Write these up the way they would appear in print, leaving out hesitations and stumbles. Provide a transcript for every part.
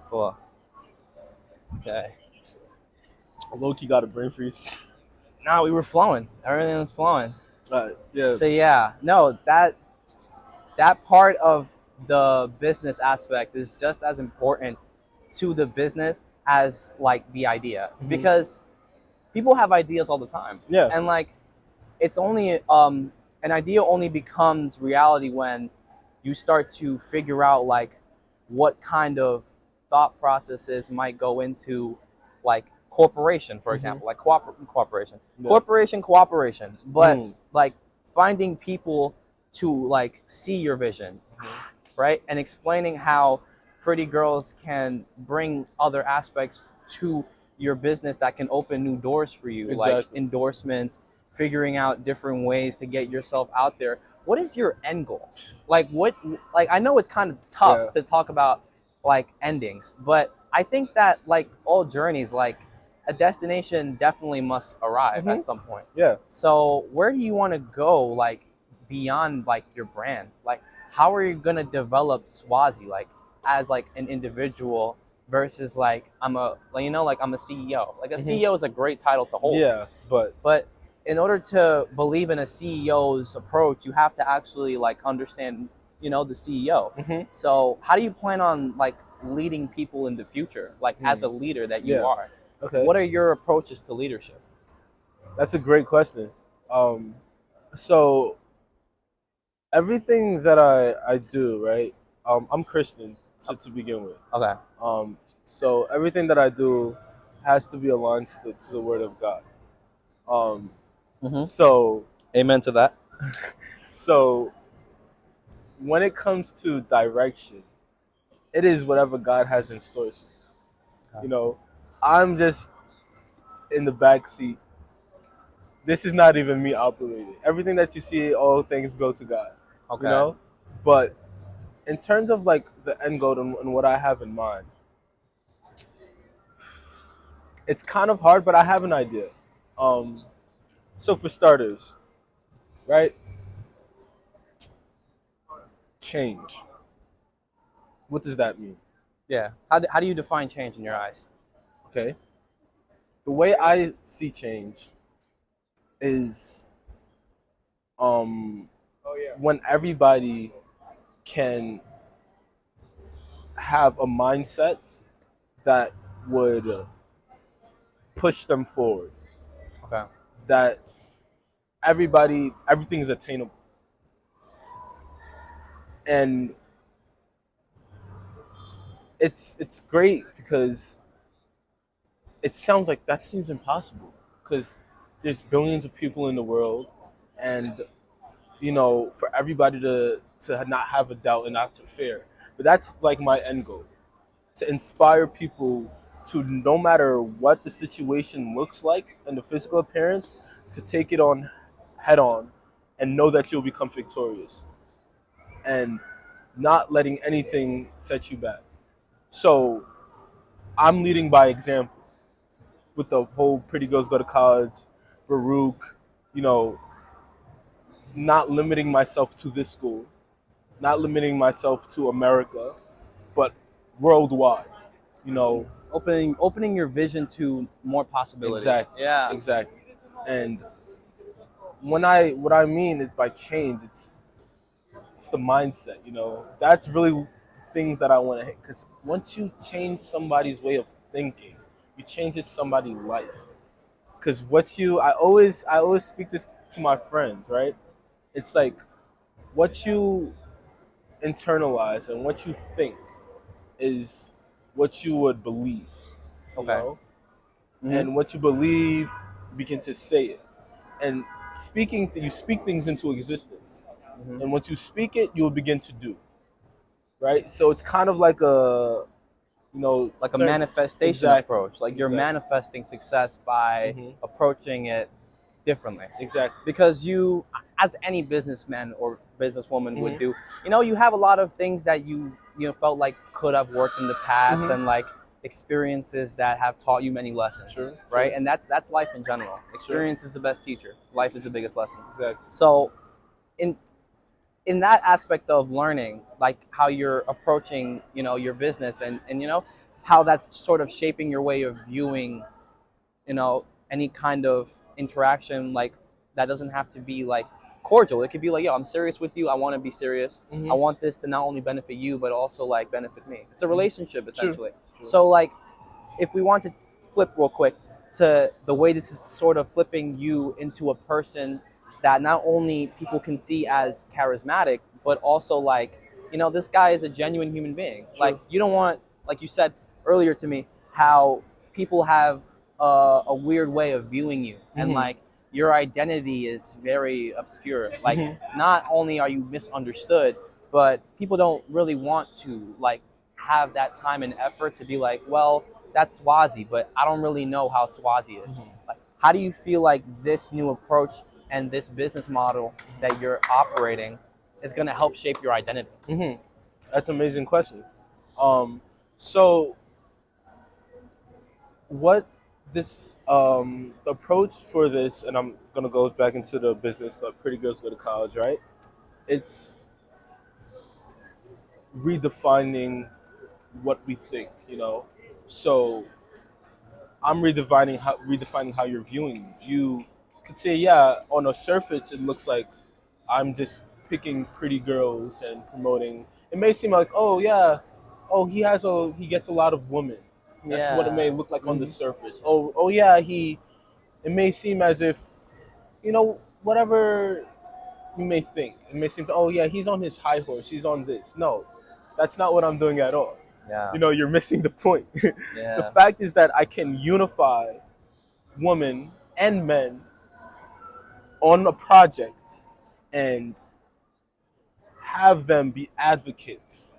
Cool. Okay. Loki got a brain freeze. No, we were flowing. Everything was flowing. Yeah. So yeah, no, that part of the business aspect is just as important to the business as like the idea, because people have ideas all the time, Yeah. and like it's only an idea only becomes reality when you start to figure out like what kind of thought processes might go into like corporation, for example, like cooperation, Yeah. cooperation, but Mm. like finding people to like see your vision, right, and explaining how pretty girls can bring other aspects to your business that can open new doors for you, like Exactly. endorsements, figuring out different ways to get yourself out there. What is your end goal? Like what, like I know it's kind of tough Yeah. to talk about like endings, but I think that like all journeys, like a destination definitely must arrive at some point. Yeah. So where do you want to go, like beyond like your brand? Like how are you gonna develop Swazy like as like an individual versus like I'm a, like, you know, like I'm a CEO. Like a CEO is a great title to hold, Yeah. but in order to believe in a CEO's approach, you have to actually like understand, you know, the CEO. So how do you plan on like leading people in the future, like as a leader that you Yeah. are? Okay. What are your approaches to leadership? That's a great question. Um, so everything that I do, right? I'm Christian to begin with. Okay. So everything that I do has to be aligned to the Word of God. Um, so Amen to that. so when it comes to direction, it is whatever God has in store. For me. You know, I'm just in the back seat. This is not even me operating. Everything that you see, all things go to God. You Okay. know, but in terms of like the end goal and what I have in mind, it's kind of hard, but I have an idea. Um, so for starters, right? Change. What does that mean? Yeah. How do you define change in your eyes? Okay. The way I see change is um, when everybody can have a mindset that would push them forward. Okay. That everything is attainable. And it's great because it sounds like that seems impossible because there's billions of people in the world, and for everybody to not have a doubt and not to fear. But that's like my end goal, to inspire people to, no matter what the situation looks like and the physical appearance, to take it on head on and know that you'll become victorious and not letting anything set you back. So I'm leading by example with the whole Pretty Girls Go to College, Baruch, you know, not limiting myself to this school, not limiting myself to America, but worldwide. You know, Opening your vision to more possibilities. exactly, Yeah. exactly. And what I mean is by change, it's the mindset. That's really the things that I want to hit. Because once you change somebody's way of thinking, you change somebody's life. Because I always speak this to my friends, right? It's like what you internalize and what you think is what you would believe, you Okay. know? Hmm. And what you believe, begin to say it. And you speak things into existence. Hmm. And once you speak it, you'll begin to do, right? So it's kind of like Like a manifestation exactly, approach. Like you're exactly. manifesting success by approaching it differently. Exactly. Because you, as any businessman or businesswoman would Hmm. do, you have a lot of things that you felt like could have worked in the past, and like experiences that have taught you many lessons, True, right? true, And that's life in general. true. Experience is the best teacher. Life is the biggest lesson. Exactly. So in in that aspect of learning, like how you're approaching, your business, and how that's sort of shaping your way of viewing, you know, any kind of interaction, like that doesn't have to be like cordial. It could be like, yo, I'm serious with you. I want to be serious. I want this to not only benefit you, but also like benefit me. It's a relationship essentially. True. So like, if we want to flip real quick to the way this is sort of flipping you into a person that not only people can see as charismatic, but also like, you know, this guy is a genuine human being. True. Like, you don't want, like you said earlier to me, how people have a weird way of viewing you, and like your identity is very obscure. Like, not only are you misunderstood, but people don't really want to like have that time and effort to be like, well, that's Swazy, but I don't really know how Swazy is. Like, how do you feel like this new approach and this business model that you're operating is going to help shape your identity? That's an amazing question. So what this the approach for this, and I'm gonna go back into the business, the Pretty Girls Go to College, right? It's redefining what we think, you know. So I'm redefining how you're viewing me. You could say, yeah, on the surface it looks like I'm just picking pretty girls and promoting. It may seem like, oh yeah, oh he gets a lot of women. That's what it may look like on the surface. Oh yeah, it may seem as if, you know, whatever you may think. It may seem, oh yeah, he's on his high horse, he's on this. No, that's not what I'm doing at all. Yeah. You know, you're missing the point. Yeah. The fact is that I can unify women and men on a project and have them be advocates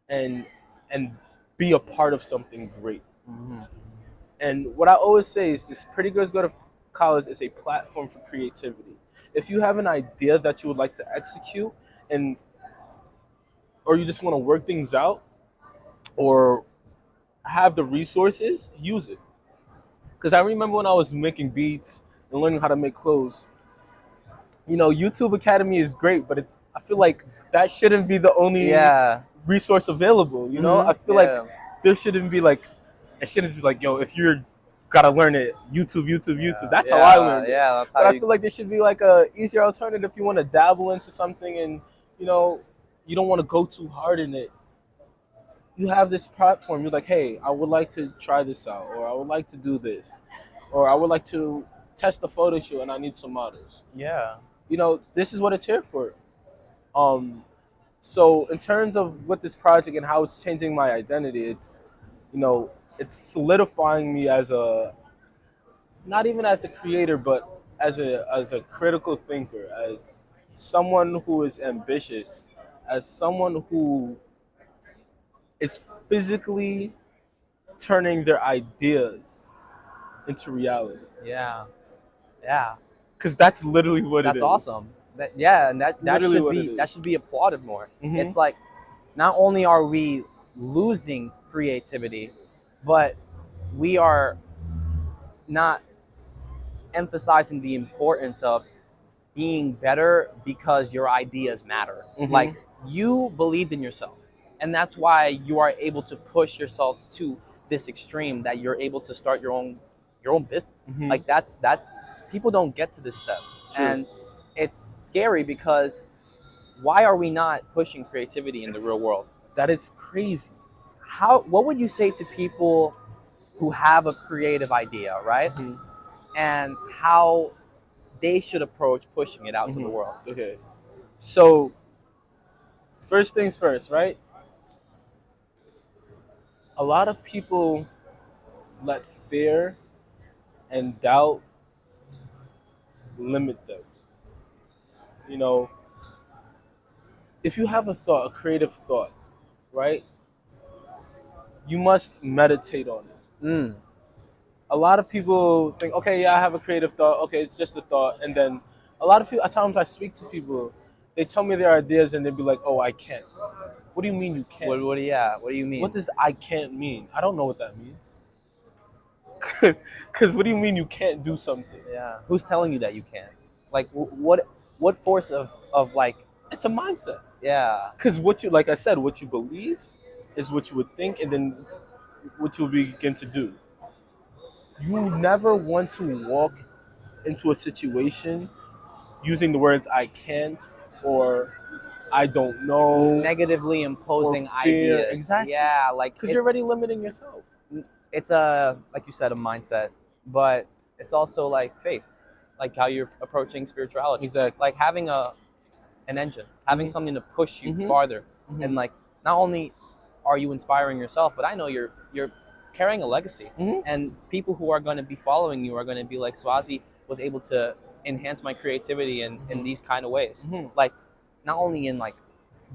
and be a part of something great. And what I always say is this: Pretty Girls Go to College is a platform for creativity. If you have an idea that you would like to execute, and or you just want to work things out, or have the resources, use it. Because I remember when I was making beats and learning how to make clothes, you know, YouTube Academy is great, but I feel like that shouldn't be the only resource available. You know, I feel like there shouldn't be like, it shouldn't be like, yo, if you're gotta learn it, YouTube. That's how I learned it. Yeah, that's how But I feel like there should be like a easier alternative if you want to dabble into something and, you know, you don't want to go too hard in it. You have this platform. You're like, hey, I would like to try this out, or I would like to do this, or I would like to test the photo shoot and I need some models. Yeah. You know, this is what it's here for. So in terms of what this project and how it's changing my identity, it's, you know, it's solidifying me as a, not even as the creator, but as a critical thinker, as someone who is ambitious, as someone who is physically turning their ideas into reality. Yeah. Because that's literally what it is. That's awesome. And that should be applauded more. It's like, not only are we losing creativity, but we are not emphasizing the importance of being better because your ideas matter. Like, you believed in yourself, and that's why you are able to push yourself to this extreme, that you're able to start your own business. Like, that's people don't get to this step. True. And it's scary because why are we not pushing creativity in the real world? That is crazy. What would you say to people who have a creative idea, right? And how they should approach pushing it out to the world? Okay. So, first things first, right? A lot of people let fear and doubt limit them. You know, if you have a creative thought, right? You must meditate on it. A lot of people think, okay, yeah, I have a creative thought. Okay, it's just a thought. And then a lot of people, at times I speak to people, they tell me their ideas and they'd be like, oh, I can't. What do you mean you can't? What do you mean? What does I can't mean? I don't know what that means. Because what do you mean you can't do something? Yeah. Who's telling you that you can't? Like, what force of like... It's a mindset. Yeah. Because like I said, what you believe is what you would think, and then what you'll begin to do. You never want to walk into a situation using the words "I can't" or "I don't know" Negatively or imposing "fear." ideas. Exactly, Yeah, like because you're already limiting yourself. it's a, like you said, a mindset, but it's also like faith, like how you're approaching spirituality, Exactly. like having an engine, having Mhm. something to push you Mhm. farther, and Mhm. like not only are you inspiring yourself, but I know you're carrying a legacy, Mhm. and people who are going to be following you are going to be like, Swazi was able to enhance my creativity in Mhm. these kind of ways, Mhm. like not only in like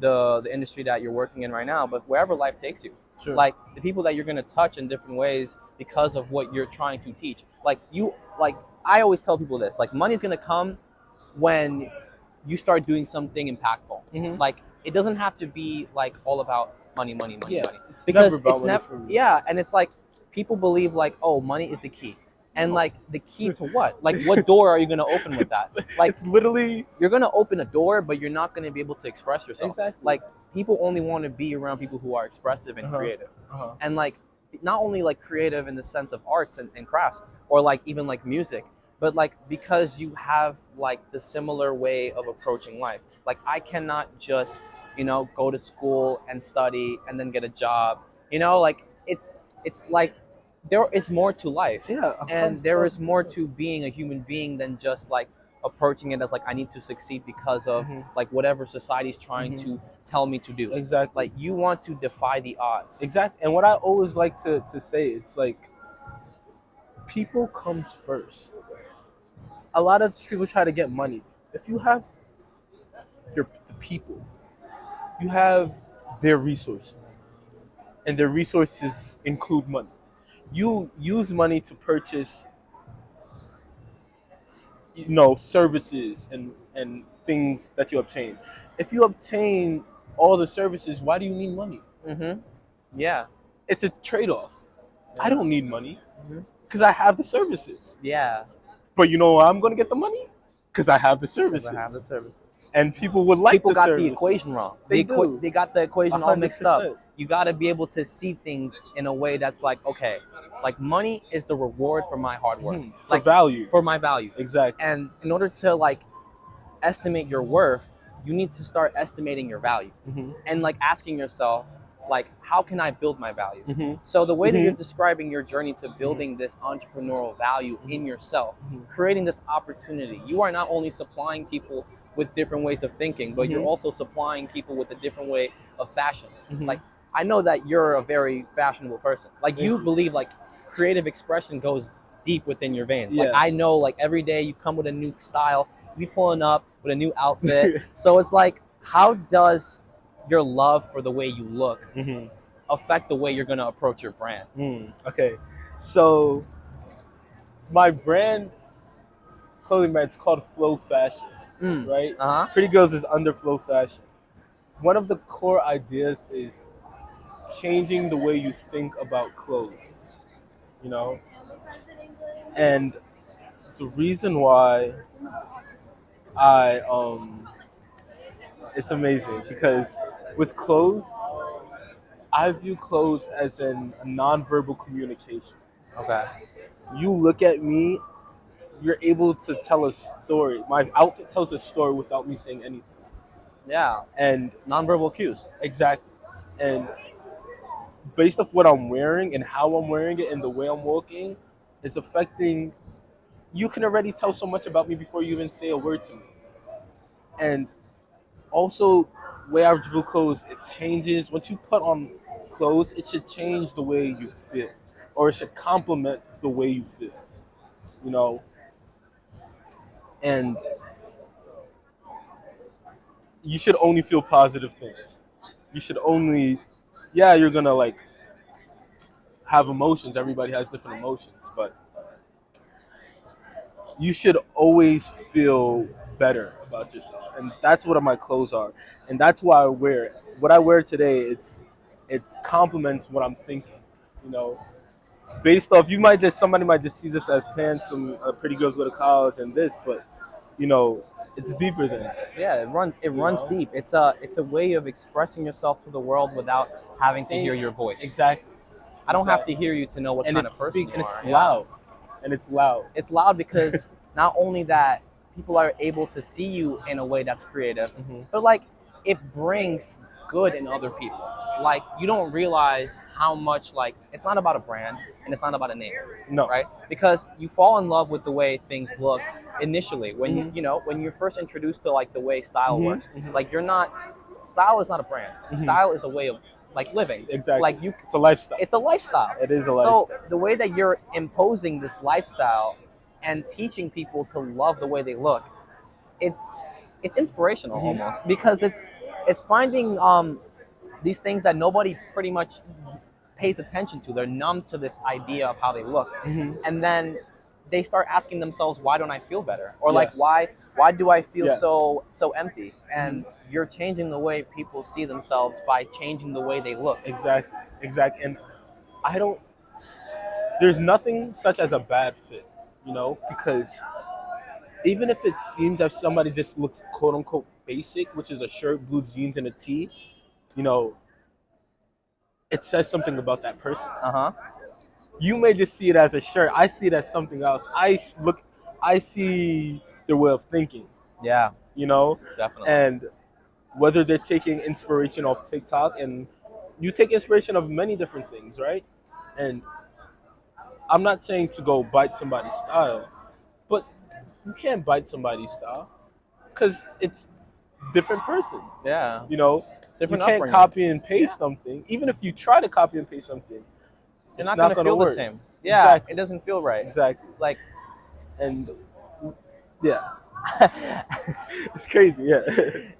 the industry that you're working in right now, but wherever life takes you. Sure. Like the people that you're going to touch in different ways because of what you're trying to teach. Like I always tell people this, like money's going to come when you start doing something impactful. Mhm. Like it doesn't have to be like all about money, money, money, Yeah, money. it's never Because about it's money never, for me. yeah, and it's like people believe like, oh, money is the key. And like the key to what? Like what door are you going to open with that? Like It's literally you're going to open a door, but you're not going to be able to express yourself. exactly. Like people only want to be around people who are expressive and Uh-huh. creative. Uh-huh. And like not only like creative in the sense of arts and crafts, or like even like music, but like because you have like the similar way of approaching life. Like I cannot just, go to school and study and then get a job. Like it's like there is more to life, Yeah, and there is more 1,000%. to being a human being than just like approaching it as like I need to succeed because of Mhm. like whatever society's trying Mhm. to tell me to do. Exactly. Like you want to defy the odds. Exactly. And what I always like to say, it's like people comes first. A lot of people try to get money. If you have the people, you have their resources, and their resources include money. You use money to purchase, services and things that you obtain. If you obtain all the services, why do you need money? Mm-hmm. Yeah. It's a trade-off. I Yeah. don't need money Mm-hmm. because I have the services. Yeah. But you know why I'm going to get the money? Because I have the Because I have the services. services. And people would like People the got the services. equation wrong. They do. They got the A equation all hundred mixed up. percent. You got to be able to see things in a way that's like, okay, like money is the reward for my hard work, For like value. for my value. Exactly. And in order to like estimate your worth, you need to start estimating your value Mm-hmm. and like asking yourself, like, how can I build my value? Mm-hmm. So the way that you're Mm-hmm. describing your journey to Mm-hmm. building this entrepreneurial value in yourself, Mm-hmm. creating this opportunity, you are not only supplying people with different ways of thinking, but you're Mm-hmm. also supplying people with a different way of fashion. Mm-hmm. Like I know that you're a very fashionable person. Like Thank you you. believe like creative expression goes deep within your veins. Like Yeah. I know like every day you come with a new style, you be pulling up with a new outfit. So it's like, how does your love for the way you look Mm-hmm. affect the way you're going to approach your brand? Okay. So my clothing brand, it's called Flow Fashion, Mm. right? Uh-huh. Pretty Girls is under Flow Fashion. One of the core ideas is changing the way you think about clothes, you know? And the reason why I it's amazing because with clothes, I view clothes as a nonverbal communication. Okay. You look at me, you're able to tell a story. My outfit tells a story without me saying anything. Yeah. And Nonverbal cues. exactly. And based off what I'm wearing and how I'm wearing it and the way I'm walking is affecting, you can already tell so much about me before you even say a word to me. And also, way I view clothes, it changes. Once you put on clothes, it should change the way you feel, or it should complement the way you feel, you know? And you should only feel positive things. You should only, yeah, you're gonna like have emotions. Everybody has different emotions, but you should always feel better about yourself, and that's what my clothes are, and that's why I wear it. What I wear today, it complements what I'm thinking. You know, based off, somebody might just see this as pants and Pretty Girls Go to College and this, but you know, it's deeper than that. Yeah, it You runs know, deep. It's a way of expressing yourself to the world without having to same, hear your voice. exactly. I don't have to hear you to know what And kind of it's person you and it's are. loud, and it's loud. It's loud because not only that people are able to see you in a way that's creative, but like it brings good in other people. Like you don't realize how much like it's not about a brand and it's not about a name, No. right? Because you fall in love with the way things look initially when Mhm. you know when you're first introduced to like the way style Mhm, works. mhm. Like you're not style is not a brand. Mhm. Style is a way of like living. Exactly. Like you It's a lifestyle. it's a lifestyle. It is a So lifestyle. the way that you're imposing this lifestyle and teaching people to love the way they look, it's inspirational Mhm. almost because it's finding these things that nobody pretty much pays attention to. They're numb to this idea of how they look, Mhm. and then they start asking themselves, "Why don't I feel better?" Or Yeah. like, "Why do I feel Yeah. so empty?" And you're changing the way people see themselves by changing the way they look. Exactly. Exactly. And I don't. There's nothing such as a bad fit, because even if it seems that somebody just looks quote unquote basic, which is a shirt, blue jeans, and a tee, you know, it says something about that person. Uh huh. You may just see it as a shirt. I see it as something else. I see their way of thinking, Yeah, you know, definitely. and whether they're taking inspiration off TikTok, and you take inspiration of many different things, right? And I'm not saying to go bite somebody's style, but you can't bite somebody's style because it's different person. Yeah, You know, you different can't upbringing. copy and paste something. Even if you try to copy and paste something, You're it's not not gonna going to feel the work. same. Yeah, it Exactly. doesn't feel right. Exactly. Like And yeah, it's crazy. Yeah.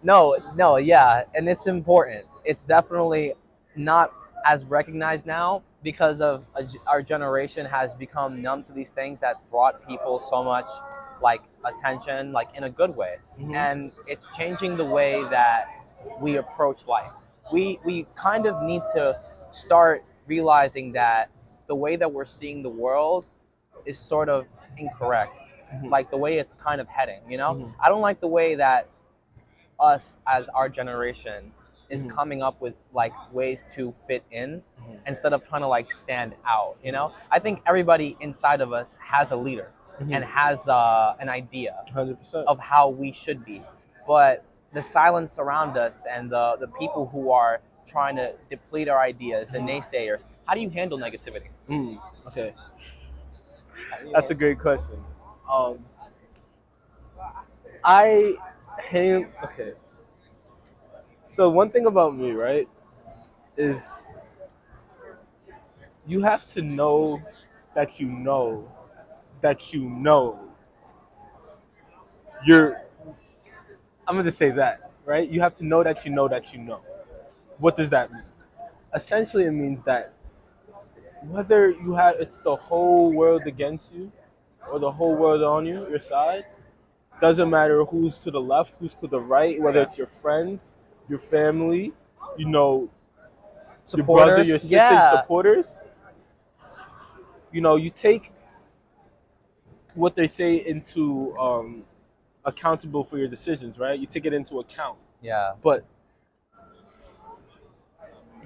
no, yeah, and it's important. It's definitely not as recognized now because of our generation has become numb to these things that brought people so much like attention, like in a good way, Mhm. and it's changing the way that we approach life. We kind of need to start realizing that the way that we're seeing the world is sort of incorrect, Mhm. like the way it's kind of heading, you know. Mhm. I don't like the way that us as our generation is Mhm. coming up with like ways to fit in Mhm. instead of trying to like stand out, you know. I think everybody inside of us has a leader and Mhm. has an idea 100%. of how we should be, but the silence around us and the people who are trying to deplete our ideas, the naysayers, how do you handle negativity? Okay, How do you that's a handle- great question. Um, I hang. Okay, so one thing about me, right, is you have to know that you know that you know you're. I'm gonna just say that, right? You have to know that you know that you know. What does that mean? Essentially, it means that whether you have it's the whole world against you or the whole world on your side, doesn't matter who's to the left, who's to the right, whether Yeah. it's your friends, your family, you know, your brother, your Supporters, sister, your yeah, supporters. You take what they say into accountable for your decisions, right? You take it into account. yeah, But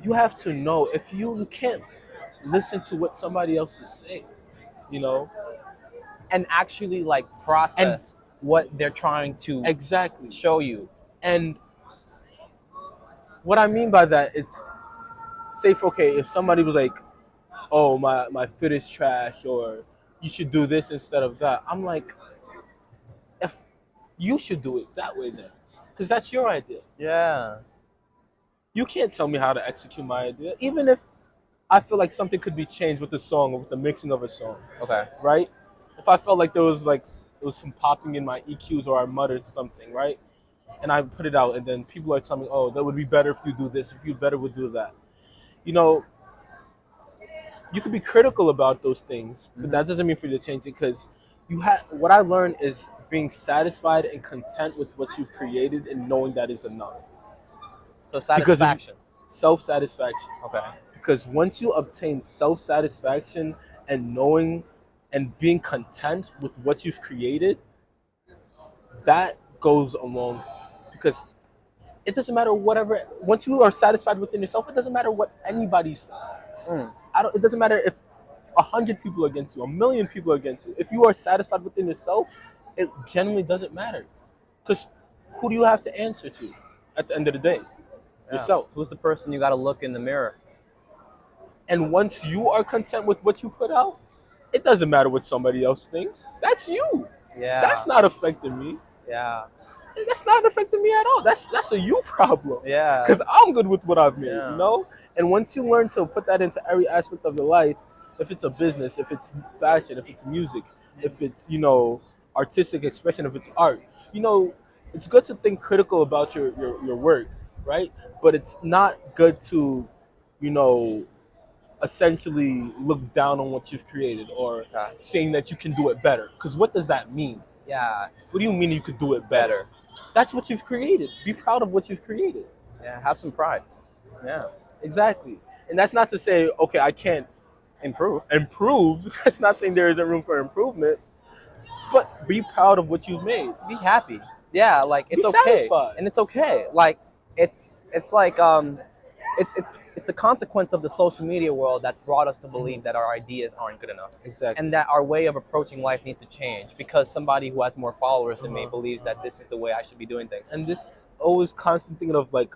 you have to know if you can't listen to what somebody else is saying, you know? and actually like And process what they're trying to exactly. show you. And what I mean by that, it's safe, okay, if somebody was like, oh, my fit is trash, or you should do this instead of that. I'm like, if you should do it that way then, because that's your idea. Yeah, You can't tell me how to execute my idea, even if I feel like something could be changed with the song or with the mixing of a song, okay, right? If I felt like there was some popping in my EQs or I muttered something, right? And I put it out, and then people are telling me, oh, that would be better if you do this, if you better would do that. You know, you could be critical about those things, but that doesn't mean for you to change it because what I learned is being satisfied and content with what you've created and knowing that is enough. so Because if satisfaction. self-satisfaction, Okay, because once you obtain self-satisfaction and knowing and being content with what you've created, that goes along because it doesn't matter whatever once you are satisfied within yourself, it doesn't matter what anybody says. It doesn't matter if 100 people are against you, 1,000,000 people are against you. If you are satisfied within yourself, it generally doesn't matter. Because who do you have to answer to at the end of the day? Yeah. Yourself. Who's the person you got to look in the mirror? And once you are content with what you put out, it doesn't matter what somebody else thinks. That's you. Yeah. That's not affecting me. Yeah. That's not affecting me at all. That's a you problem. Yeah. Because I'm good with what I've made, Yeah. you know? And once you learn to put that into every aspect of your life, if it's a business, if it's fashion, if it's music, if it's, artistic expression, if it's art, it's good to think critical about your work, right? But it's not good to, you know, essentially look down on what you've created or Okay. saying that you can do it better. Because what does that mean? Yeah. What do you mean you could do it better? That's what you've created. Be proud of what you've created. Yeah. Have some pride. Yeah. Exactly. And that's not to say, okay, I can't Improve. improve. That's not saying there isn't room for improvement. But be proud of what you've made. Be happy. Yeah, like Be it's okay, satisfied. and it's okay. Like it's like it's the consequence of the social media world that's brought us to believe that our ideas aren't good enough, Exactly. and that our way of approaching life needs to change because somebody who has more followers than me believes that this is the way I should be doing things. And this always constant thinking of like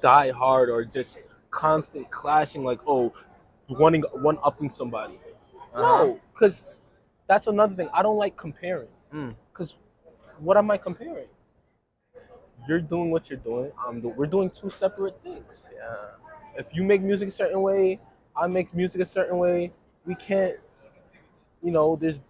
die hard or just constant clashing, like, oh, one upping somebody. No, because that's another thing. I don't like comparing. Because what am I comparing? You're doing what you're doing. We're doing two separate things. Yeah. If you make music a certain way, I make music a certain way. We can't, there's.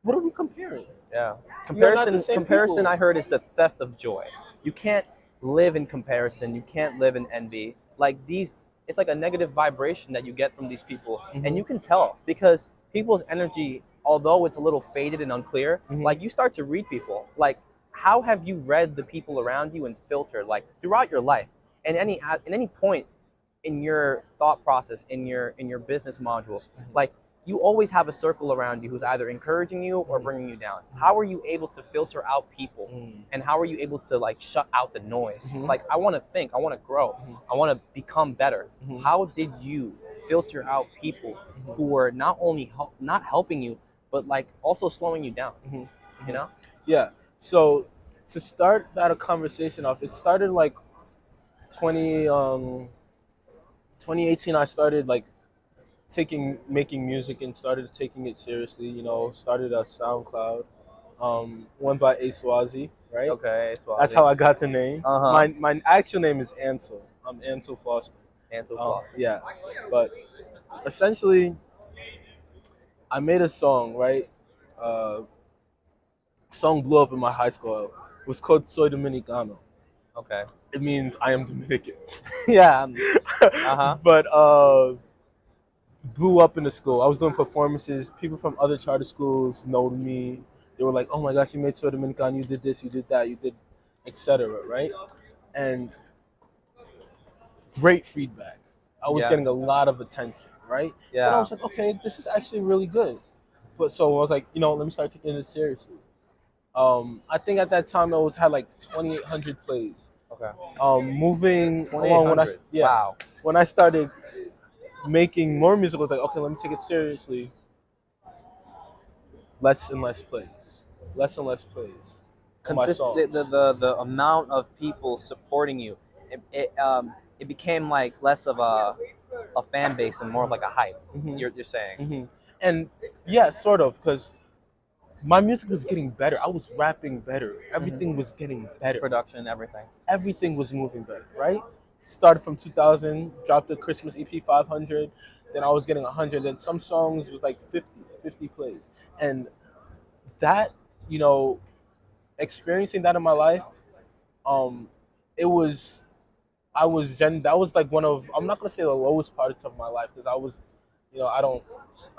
What are we comparing? Yeah. We are not the Comparison same people. I heard is the theft of joy. You can't live in comparison. You can't live in envy. Like it's like a negative vibration that you get from these people. And you can tell because people's energy, although it's a little faded and unclear, like you start to read people. Like how have you read the people around you and filtered like throughout your life? And at any point in your thought process, in your business modules, like you always have a circle around you who's either encouraging you or bringing you down. How are you able to filter out people? And how are you able to like shut out the noise? Like I want to think, I want to grow, I want to become better. How did you filter out people who were not only not helping you, but like also slowing you down? You know? Yeah. So to start that conversation off, it started like 2018. I started like making music and started taking it seriously. Started a SoundCloud, one by A-Swazzy, right? Okay, Swazy. That's how I got the name. Uh-huh. My actual name is Ansel. I'm Ansel Foster. Ansel Foster. Yeah, but essentially, I made a song, right? Song blew up in my high school. It was called Soy Dominicano. Okay. It means I am Dominican. Yeah. But blew up in the school. I was doing performances. People from other charter schools know me. They were like, "Oh my gosh, you made Soy Dominicano. You did this. You did that. You did, etc." Right? And great feedback. I was getting a lot of attention. Right? Yeah. And I was like, "Okay, this is actually really good." But so I was like, let me start taking this seriously. I think at that time I had like 2,800 plays. Okay. Moving along Wow. when I started making more music, I was like, okay, let me take it seriously. Less and less plays. Less and less plays. The amount of people supporting you, it became like less of a fan base and more of like a hype. You're saying. And yeah, sort of, because my music was getting better. I was rapping better. Everything was getting better. Production, everything. Everything was moving better, right? Started from 2000, dropped the Christmas EP 500. Then I was getting 100. Then some songs was like 50 plays. And that, experiencing that in my life, that was like one of, I'm not going to say the lowest parts of my life because I was,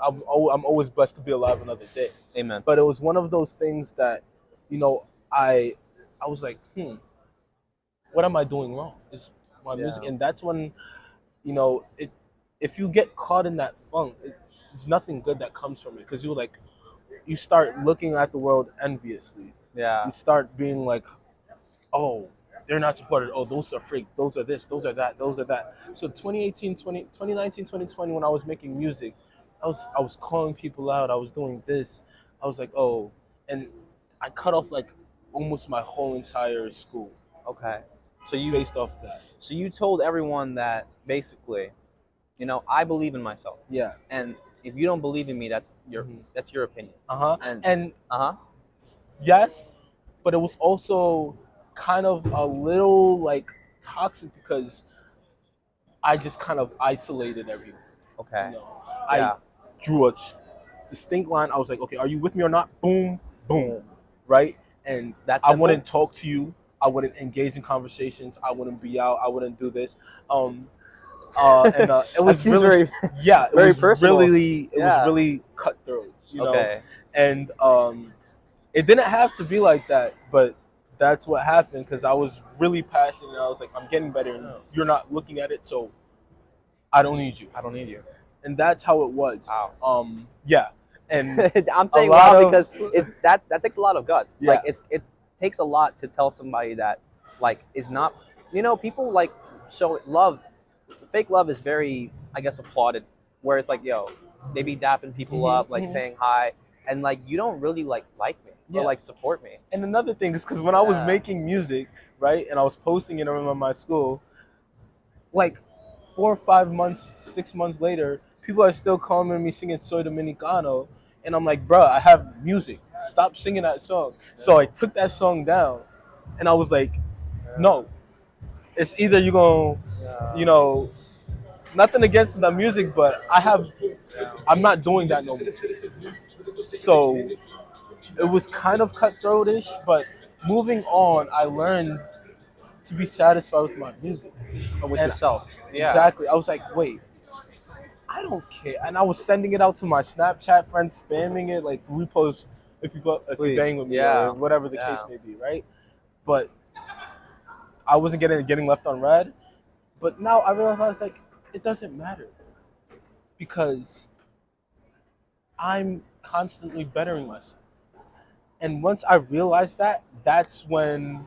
I'm always blessed to be alive another day. Amen. But it was one of those things that, I was like, what am I doing wrong? Is my music, and that's when, if you get caught in that funk, there's nothing good that comes from it because you start looking at the world enviously. Yeah. You start being like, oh, they're not supported. Oh, those are fake. Those are this. Those are that. Those are that. So 2019, 2020, when I was making music, I was calling people out. I was doing this. I was like, oh, and I cut off like almost my whole entire school Okay. So you based off that. so you told everyone that basically, I believe in myself, Yeah. and if you don't believe in me, that's your opinion. And And uh-huh. yes, but it was also kind of a little like toxic because I just kind of isolated everyone. Okay. I Yeah. drew a distinct line. I was like, okay, are you with me or not? Boom, boom, right? And That's I simple. wouldn't talk to you. I wouldn't engage in conversations. I wouldn't be out. I wouldn't do this. And it That was seems really, very yeah, it very was personal. really, it was Yeah. really cutthroat, Okay. and it didn't have to be like that, but that's what happened because I was really passionate. I was like, I'm getting better, and you're not looking at it, so I don't need you. I don't need you. And that's how it was. Wow. Yeah, and I'm a saying lot wow of because that takes a lot of guts. Yeah. Like it takes a lot to tell somebody that like is not, people like show love. Fake love is very, I guess, applauded, where it's like, yo, they be dapping people up, like saying hi, and like you don't really like me or Yeah. like support me. And another thing is because when I was Yeah. making music, right, and I was posting it around my school, like 4 or 5 months, 6 months later, people are still calling me singing Soy Dominicano. And I'm like, bruh, I have music. Stop singing that song. So I took that song down and I was like, no, it's either you're going to, nothing against the music, but I'm not doing that no more. So it was kind of cutthroatish, but moving on, I learned to be satisfied with my music. With And yourself. Yeah. exactly, I was like, wait, I don't care. And I was sending it out to my Snapchat friends, spamming it, like repost if you Please. bang with me Yeah. or whatever the Yeah. case may be, right? But I wasn't getting left on red. But now I realize like it doesn't matter because I'm constantly bettering myself. And once I realized that, that's when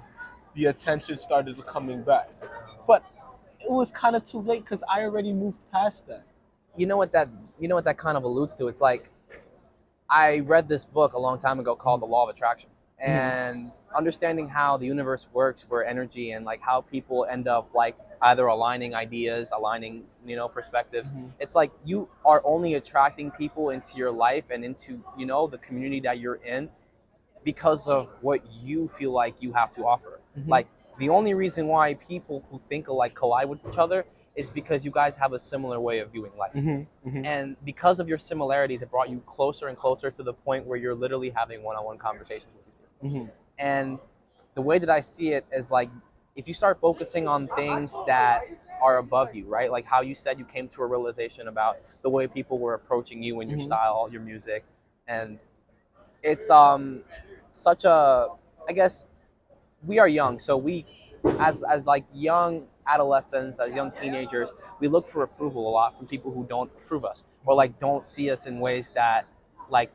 the attention started coming back. But it was kind of too late because I already moved past that. You know what that kind of alludes to? It's like I read this book a long time ago called The Law of Attraction, and understanding how the universe works, where energy and like how people end up like either aligning ideas, aligning perspectives. It's like you are only attracting people into your life and into the community that you're in because of what you feel like you have to offer. Like the only reason why people who think alike collide with each other is because you guys have a similar way of viewing life. And because of your similarities, it brought you closer and closer to the point where you're literally having one-on-one conversations with these people. And the way that I see it is like, if you start focusing on things that are above you, right? Like how you said you came to a realization about the way people were approaching you and your style, your music. And it's such a, I guess, we are young, so we as like young adolescents, as young teenagers, we look for approval a lot from people who don't approve us or like don't see us in ways that like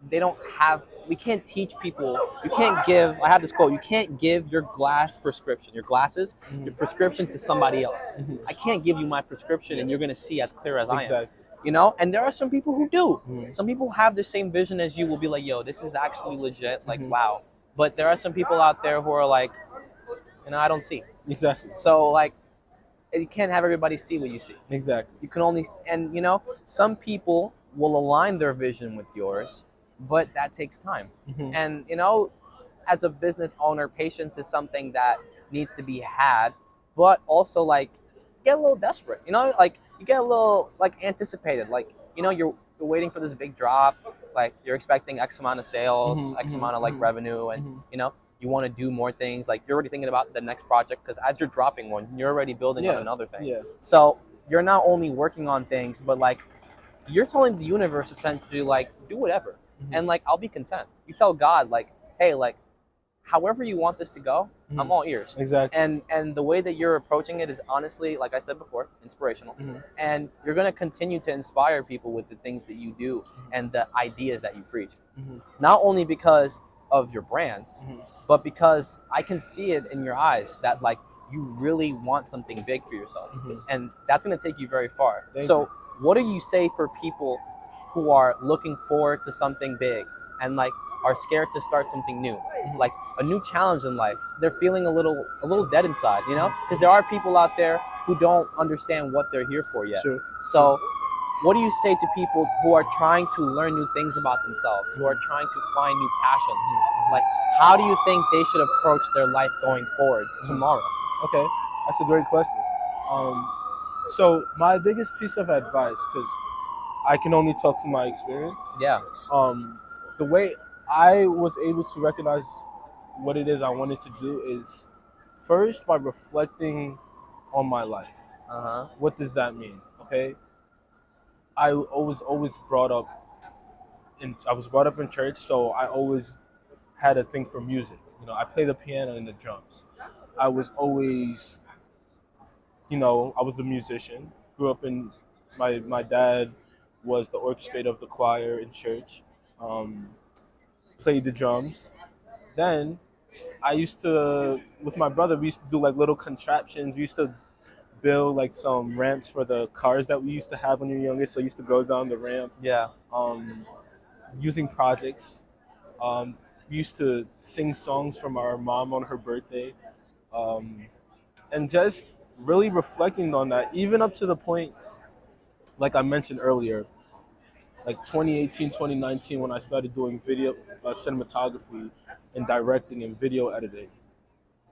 they don't have. We can't teach people. You can't give. I have this quote: you can't give your glasses, your prescription to somebody else. I can't give you my prescription and you're going to see as clear as I am. And there are some people who do. Some people have the same vision as you, will be like, yo, this is actually legit, like wow. But there are some people out there who are like, I don't see. Exactly. So like, you can't have everybody see what you see. Exactly. You can only, and some people will align their vision with yours, but that takes time. And as a business owner, patience is something that needs to be had, but also like get a little desperate. Like you get a little like anticipated. Like you're waiting for this big drop. Like you're expecting X amount of sales, X amount of like revenue, and you want to do more things. Like you're already thinking about the next project because as you're dropping one, you're already building on another thing. So you're not only working on things, but like you're telling the universe essentially like do whatever, and like I'll be content. You tell God like, hey, like however you want this to go, I'm all ears. Exactly. And the way that you're approaching it is honestly, like I said before, inspirational. And you're going to continue to inspire people with the things that you do and the ideas that you preach. Not only because of your brand, but because I can see it in your eyes that like you really want something big for yourself, and that's going to take you very far. Thank So you. what do you say for people who are looking forward to something big and like are scared to start something new, like a new challenge in life? They're feeling a little dead inside, you know, because there are people out there who don't understand what they're here for yet. Sure. So what do you say to people who are trying to learn new things about themselves, who are trying to find new passions? Like, how do you think they should approach their life going forward tomorrow? Okay, that's a great question. So my biggest piece of advice, because I can only talk from my experience. Yeah. The way I was able to recognize what it is I wanted to do is first by reflecting on my life. Uh-huh. What does that mean? Okay, I was always brought up I was brought up in church, so I always had a thing for music. You know, I play the piano and the drums. I was always, I was a musician. Grew up in my dad was the orchestrator of the choir in church. Um, Played the drums. Then I used to, with my brother, we used to do like little contraptions. We used to build like some ramps for the cars that we used to have when we were younger. So I used to go down the ramp. Yeah. Using projects. We used to sing songs from our mom on her birthday. Um, and just really reflecting on that, even up to the point, like I mentioned earlier, like 2018, 2019, when I started doing video cinematography and directing and video editing.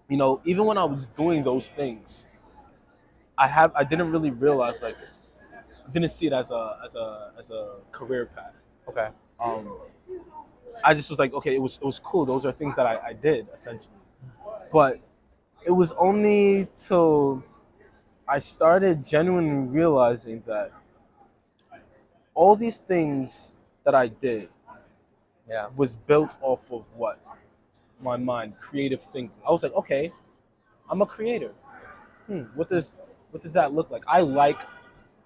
Even when I was doing those things, I didn't really realize, like, didn't see it as a career path. Okay. Um, I just was like, okay, it was cool. Those are things that I did essentially, but it was only till I started genuinely realizing that all these things that I did Yeah. was built off of what? My mind, creative thinking. I was like, okay, I'm a creator. What does that look like? I like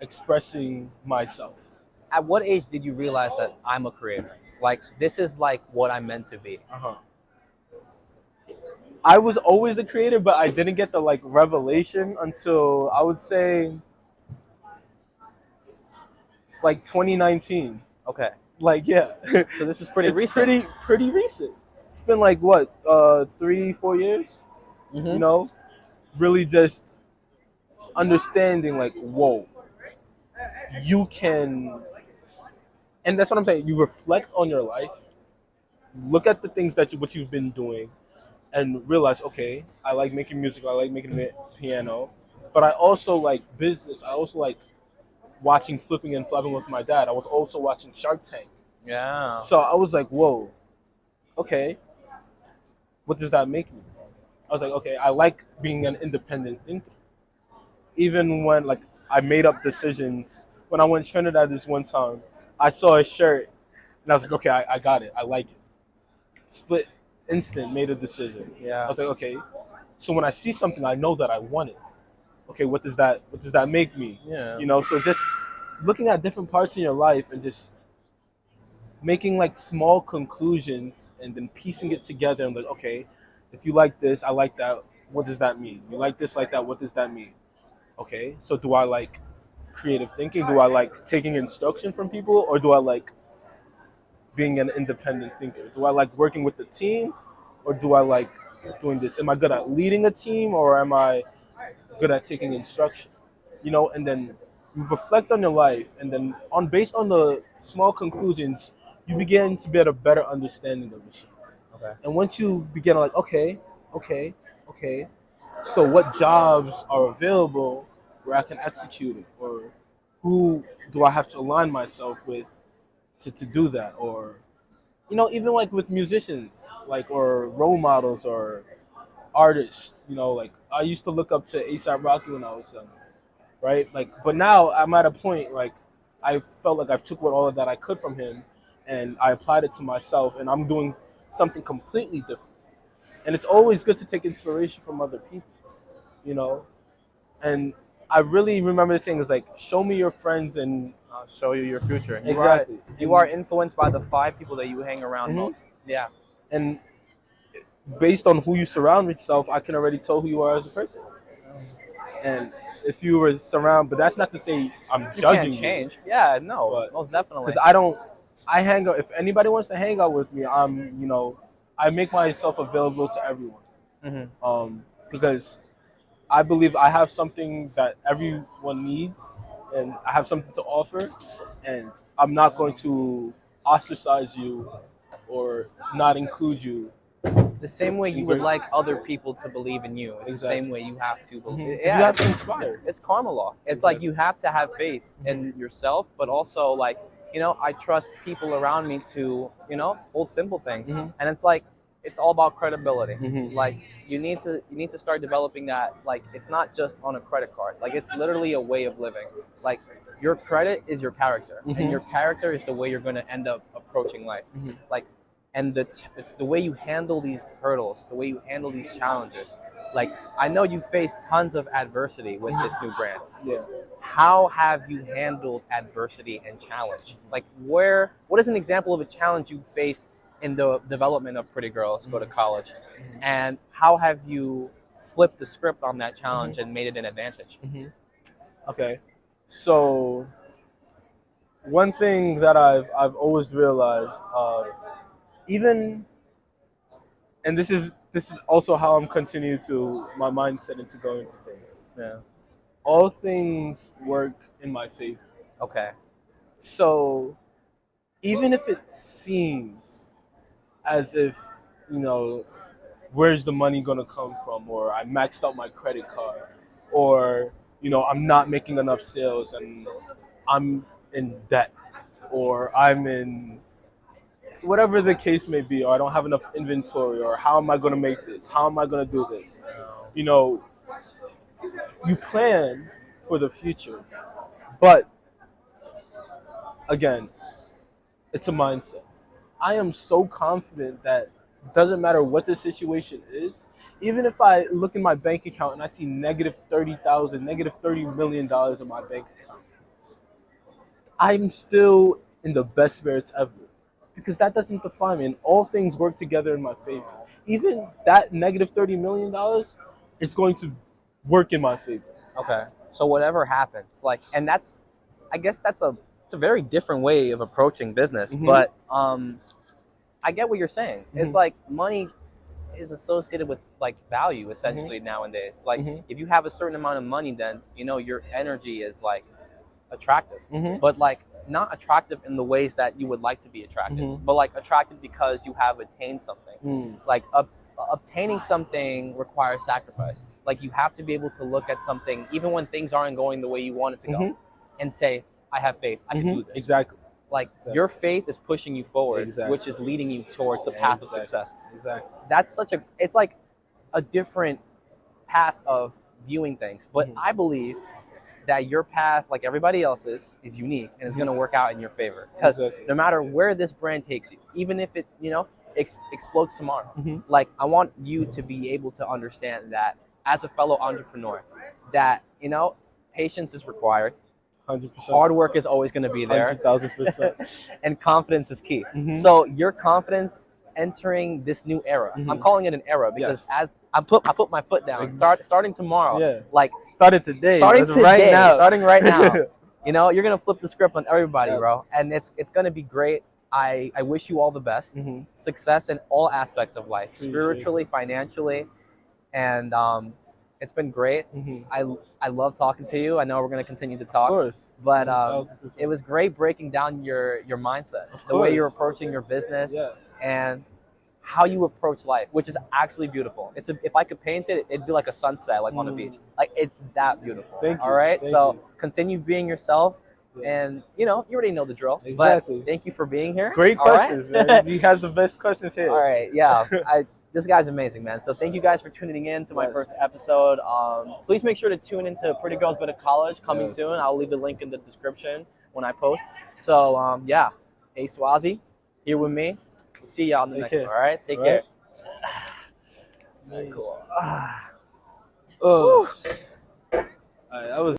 expressing myself. At what age did you realize that I'm a creator? Like, this is like what I'm meant to be. Uh-huh. I was always a creator, but I didn't get the like revelation until I would say like 2019. Okay. Like, yeah. So this is pretty It's recent. pretty recent. It's been like what, 3-4 years, you Mm-hmm. know? Really just understanding like, whoa, you can, and that's what I'm saying. You reflect on your life, look at the things what you've been doing, and realize, okay, I like making music, I like making the piano, but I also like business. I also like watching Flipping and Flapping with my dad. I was also watching Shark Tank. Yeah. So I was like, whoa, okay, what does that make me? I was like, okay, I like being an independent thinker. Even when like I made up decisions. When I went to Trinidad this one time, I saw a shirt and I was like, okay, I got it. I like it. Split instant, made a decision. I Yeah. was like, okay. So when I see something, I know that I want it. Okay, what does that make me? Yeah. So just looking at different parts in your life and just making like small conclusions and then piecing it together and like, okay, if you like this, I like that. What does that mean? You like this, like that. What does that mean? Okay, so do I like creative thinking? Do I like taking instruction from people, or do I like being an independent thinker? Do I like working with the team, or do I like doing this? Am I good at leading a team, or am I good at taking instruction? And then you reflect on your life, and then based on the small conclusions, you begin to get a better understanding of yourself. Okay. And once you begin like, okay, okay, okay, so what jobs are available where I can execute it, or who do I have to align myself with to do that, or even like with musicians, like, or role models or artists, like I used to look up to A$AP Rocky when I was young, right? Like, but now I'm at a point like I felt like I've took what all of that I could from him, and I applied it to myself, and I'm doing something completely different. And it's always good to take inspiration from other people, you know. And I really remember saying is like, show me your friends, and I'll show you your future. exactly. You are influenced by the 5 people that you hang around Mhm. most. Yeah. And based on who you surround yourself, I can already tell who you are as a person. And if you were surrounded, but that's not to say I'm You can't judging you, change. Yeah, no, but most definitely. because I hang out. If anybody wants to hang out with me, I make myself available to everyone. Because I believe I have something that everyone needs, and I have something to offer, and I'm not going to ostracize you or not include you. The same way you would like other people to believe in you, it's the same way you have to believe. Because you have to inspire. It's karma law. It's like you have to have faith in yourself, but also like, I trust people around me to, hold simple things. And it's like it's all about credibility. Like you need to start developing that. Like it's not just on a credit card. Like it's literally a way of living. Like your credit is your character, and your character is the way you're going to end up approaching life. Like, and the way you handle these hurdles, the way you handle these challenges. Like I know you faced tons of adversity with this new brand. Yeah. How have you handled adversity and challenge? Like what is an example of a challenge you faced in the development of Pretty Girls Go to College? And how have you flipped the script on that challenge and made it an advantage? Okay. So one thing that I've always realized, even, and this is also how I'm continuing to my mindset into going for things. Yeah. All things work in my favor. Okay. So even if it seems as if, where's the money gonna come from, or I maxed out my credit card, or I'm not making enough sales and I'm in debt, or I'm in whatever the case may be, or I don't have enough inventory, or how am I gonna make this? How am I gonna do this? You plan for the future, but again, it's a mindset. I am so confident that it doesn't matter what the situation is, even if I look in my bank account and I see negative 30,000, negative $30 million in my bank account, I'm still in the best spirits ever, because that doesn't define me, and all things work together in my favor. Even that negative $30 million is going to work in my favor. Okay. So whatever happens, like, and that's, I guess it's a very different way of approaching business, but I get what you're saying. It's like money is associated with like value essentially nowadays. Like if you have a certain amount of money, then your energy is like attractive, but like not attractive in the ways that you would like to be attractive, but like attractive because you have attained something. Like obtaining something requires sacrifice. Like you have to be able to look at something even when things aren't going the way you want it to go, and say, I have faith, I can do this. Exactly. Like your faith is pushing you forward, which is leading you towards the path of success. Exactly. That's it's like a different path of viewing things. But I believe that your path, like everybody else's, is unique and is going to work out in your favor. Because no matter where this brand takes you, even if it, explodes tomorrow, like I want you to be able to understand that as a fellow entrepreneur, that, patience is required. 100%. Hard work is always going to be there. 100,000%. And confidence is key. So your confidence entering this new era, I'm calling it an era because as I put my foot down, starting tomorrow, like starting today, starting right now, you're going to flip the script on everybody, bro. And it's going to be great. I wish you all the best, success in all aspects of life, spiritually, financially, and it's been great. I love talking to you. I know we're going to continue to talk. Of course. But it was great breaking down your mindset, the way you're approaching your business, and how you approach life, which is actually beautiful. If I could paint it, it'd be like a sunset, like on the beach. Like it's that beautiful. Thank you. All right. Thank so you. continue being yourself. And you already know the drill. Exactly. But thank you for being here. Great questions, man. He has the best questions here. All right. Yeah. This guy's amazing, man. So thank you guys for tuning in to my first episode. Please make sure to tune into Pretty Girls Go to College coming soon. I'll leave the link in the description when I post. So A-Swazzy here with me. We'll see y'all on the next one. All right. Take care. Nice. Cool. All right, that was